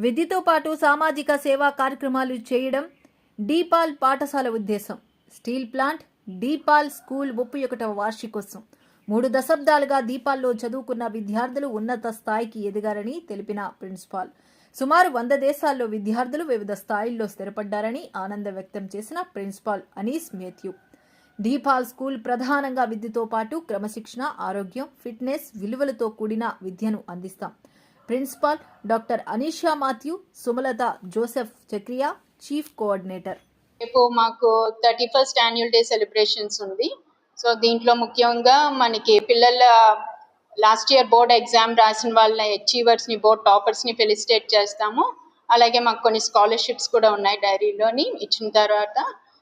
విద్యతో పాటు సామాజిక సేవా కార్యక్రమాలు చేయడం డీపాల్ పాఠశాల ఉద్దేశం. స్టీల్ ప్లాంట్ డీపాల్ స్కూల్ 31వ వార్షికోత్సవం. 3 దశాబ్దాలుగా దీపాల్లో చదువుకున్న విద్యార్థులు ఉన్నత స్థాయికి ఎదిగారని తెలిపిన ప్రిన్సిపాల్, సుమారు 100 దేశాల్లో విద్యార్థులు వివిధ స్థాయిల్లో స్థిరపడ్డారని ఆనందం వ్యక్తం చేసిన principal Anees Matthew, de Paul school ప్రధానంగా విద్యతో పాటు క్రమశిక్షణ, ఆరోగ్యం, ఫిట్నెస్ విలువలతో కూడిన విద్యను అందిస్తాం. Principal doctor Anisha Mathew, Sumalatha Joseph Chakriya, chief coordinator. రేపు మాకు 31st యాన్యువల్ డే సెలబ్రేషన్స్ ఉంది. సో దీంట్లో ముఖ్యంగా మనకి పిల్లల లాస్ట్ ఇయర్ బోర్డ్ ఎగ్జామ్ రాసిన వాళ్ళ అచీవర్స్ని, బోర్డ్ టాపర్స్ని ఫెలిసిటేట్ చేస్తాము. అలాగే మాకు కొన్ని స్కాలర్షిప్స్ కూడా ఉన్నాయి డైరీలోని ఇచ్చిన తర్వాత.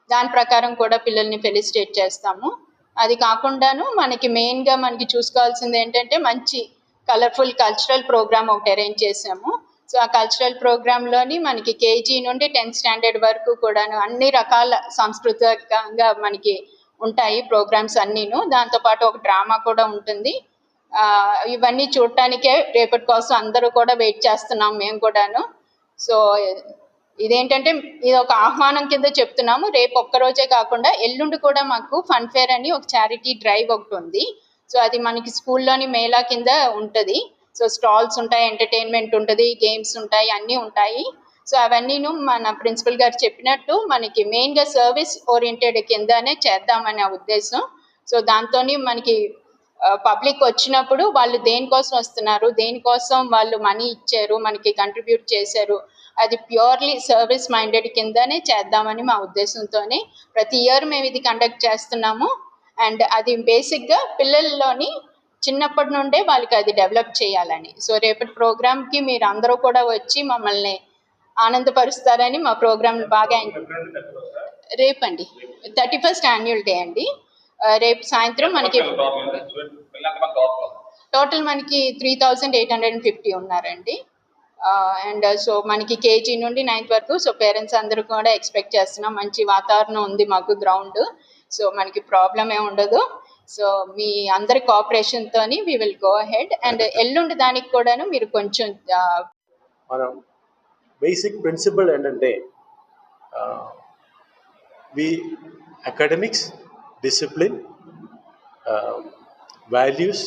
దాని ప్రకారం కూడా పిల్లల్ని ఫెలిసిటేట్ చేస్తాము. అది కాకుండాను మనకి మెయిన్గా మనకి చూసుకోవాల్సింది ఏంటంటే మంచి కలర్ఫుల్ కల్చరల్ ప్రోగ్రామ్ ఒకటి అరేంజ్ చేసాము. సో ఆ కల్చరల్ ప్రోగ్రాంలోని మనకి కేజీ నుండి 10th స్టాండర్డ్ వరకు కూడాను అన్ని రకాల సాంస్కృతికంగా మనకి ఉంటాయి ప్రోగ్రామ్స్ అన్నీను. దాంతోపాటు ఒక డ్రామా కూడా ఉంటుంది. ఇవన్నీ చూడటానికే రేపటి కోసం అందరూ కూడా వెయిట్ చేస్తున్నాం మేము కూడాను. సో ఇదేంటంటే ఇది ఒక ఆహ్వానం కింద చెప్తున్నాము. రేపు ఒక్కరోజే కాకుండా ఎల్లుండి కూడా మాకు ఫన్ ఫేర్ అని ఒక చారిటీ డ్రైవ్ ఒకటి ఉంది. సో అది మనకి స్కూల్లోని మేళా కింద ఉంటుంది. సో స్టాల్స్ ఉంటాయి, ఎంటర్టైన్మెంట్ ఉంటుంది, గేమ్స్ ఉంటాయి, అన్నీ ఉంటాయి. సో అవన్నీను మన ప్రిన్సిపల్ గారు చెప్పినట్టు మనకి మెయిన్గా సర్వీస్ ఓరియంటెడ్ కిందనే చేద్దామనే ఉద్దేశం. సో దాంతో మనకి పబ్లిక్ వచ్చినప్పుడు వాళ్ళు దేనికోసం వస్తున్నారు, దేనికోసం వాళ్ళు మనీ ఇచ్చారు, మనకి కంట్రిబ్యూట్ చేశారు, అది ప్యూర్లీ సర్వీస్ మైండెడ్ కిందనే చేద్దామని మా ఉద్దేశంతోనే ప్రతి ఇయర్ మేము ఇది కండక్ట్ చేస్తున్నాము. అండ్ అది బేసిక్గా పిల్లల్లోని చిన్నప్పటి నుండే వాళ్ళకి అది డెవలప్ చేయాలని. సో రేపటి ప్రోగ్రామ్కి మీరు అందరూ కూడా వచ్చి మమ్మల్ని ఆనందపరుస్తారని మా ప్రోగ్రామ్ బాగా రేపండి 31st యాన్యువల్ డే అండి. రేపు సాయంత్రం మనకి టోటల్ మనకి 3850 ఉన్నారండి. అండ్ సో మనకి కేజీ నుండి 9th వరకు. సో పేరెంట్స్ అందరూ కూడా ఎక్స్పెక్ట్ చేస్తున్నాం. మంచి వాతావరణం ఉంది మాకు గ్రౌండ్. సో మనకి ప్రాబ్లం ఏ ఉండదు. సో మీ అందరి కోఆపరేషన్తోని we will go ahead. And ఎల్లుండి దానికి కూడాను మీరు కొంచెం మనం బేసిక్ ప్రిన్సిపల్ ఏంటంటే academics, discipline, values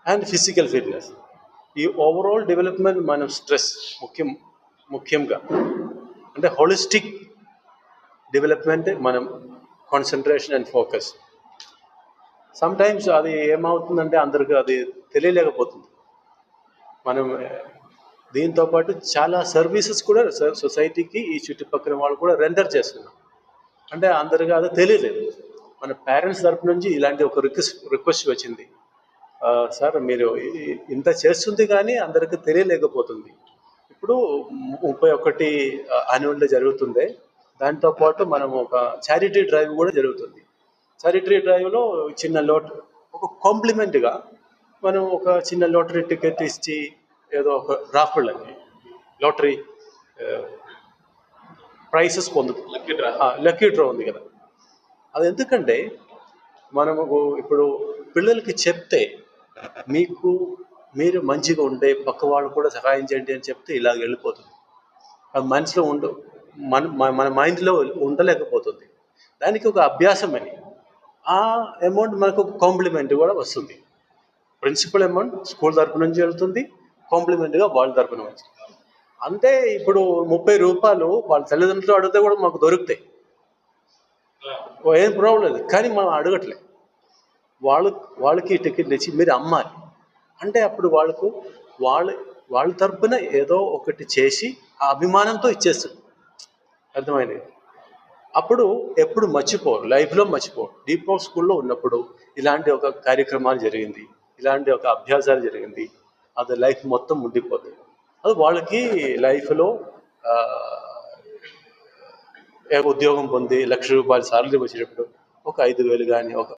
and physical fitness, ఈ ఓవరాల్ డెవలప్మెంట్ మనం స్ట్రెస్ ముఖ్యంగా అంటే హోలిస్టిక్ డెవలప్మెంట్ మనం కాన్సన్ట్రేషన్ అండ్ ఫోకస్. సమ్టైమ్స్ అది ఏమవుతుందంటే అందరికీ అది తెలియలేకపోతుంది. మనం దీంతోపాటు చాలా సర్వీసెస్ కూడా సొసైటీకి ఈ చుట్టుపక్కల వాళ్ళు కూడా రెండర్ చేస్తున్నాం. అంటే అందరికీ అది తెలియలేదు. మన పేరెంట్స్ తరపు నుంచి ఇలాంటి ఒక రిక్వెస్ట్ వచ్చింది, సార్ మీరు ఇంత చేస్తుంది కానీ అందరికీ తెలియలేకపోతుంది. ఇప్పుడు 31 యాన్యువల్ డే జరుగుతుంది. దాంతోపాటు మనం ఒక చారిటీ డ్రైవ్ కూడా జరుగుతుంది. చారిటీ డ్రైవ్లో చిన్న ఒక కాంప్లిమెంట్గా మనం ఒక చిన్న లాటరీ టికెట్ ఇచ్చి ఏదో ఒక రాఫుల్ అని లాటరీ ప్రైసెస్ పొందుతుంది. లక్కీ డ్రా ఉంది కదా, అది ఎందుకంటే మనము ఇప్పుడు పిల్లలకి చెప్తే మీరు మంచిగా ఉండే పక్క వాళ్ళు కూడా సహాయం చేయండి అని చెప్తే ఇలాగ వెళ్ళిపోతుంది. అది మనసులో మన మైండ్లో ఉండలేకపోతుంది. దానికి ఒక అభ్యాసం అని ఆ అమౌంట్ మనకు ఒక కాంప్లిమెంట్ కూడా వస్తుంది. ప్రిన్సిపల్ అమౌంట్ స్కూల్ తరపు నుంచి వెళ్తుంది, కాంప్లిమెంట్గా వాళ్ళ తరపున వస్తుంది. అంటే ఇప్పుడు 30 రూపాయలు వాళ్ళ తల్లిదండ్రులు అడిగితే కూడా మాకు దొరుకుతాయి, ఏం ప్రాబ్లం లేదు. కానీ మనం అడగట్లే. వాళ్ళకి టికెట్లు ఇచ్చి మీరు అమ్మాలి అంటే అప్పుడు వాళ్ళ తరపున ఏదో ఒకటి చేసి ఆ అభిమానంతో ఇచ్చేస్తుంది. అర్థమైంది? అప్పుడు ఎప్పుడు మర్చిపోరు, లైఫ్లో మర్చిపోరు. డీపాల్ స్కూల్లో ఉన్నప్పుడు ఇలాంటి ఒక కార్యక్రమాలు జరిగింది, ఇలాంటి ఒక అభ్యాసాలు జరిగింది, అది లైఫ్ మొత్తం ఉండిపోతుంది. అది వాళ్ళకి లైఫ్లో ఉద్యోగం పొంది 1,00,000 రూపాయలు సాలరీ వచ్చేటప్పుడు ఒక 5,000 కానీ ఒక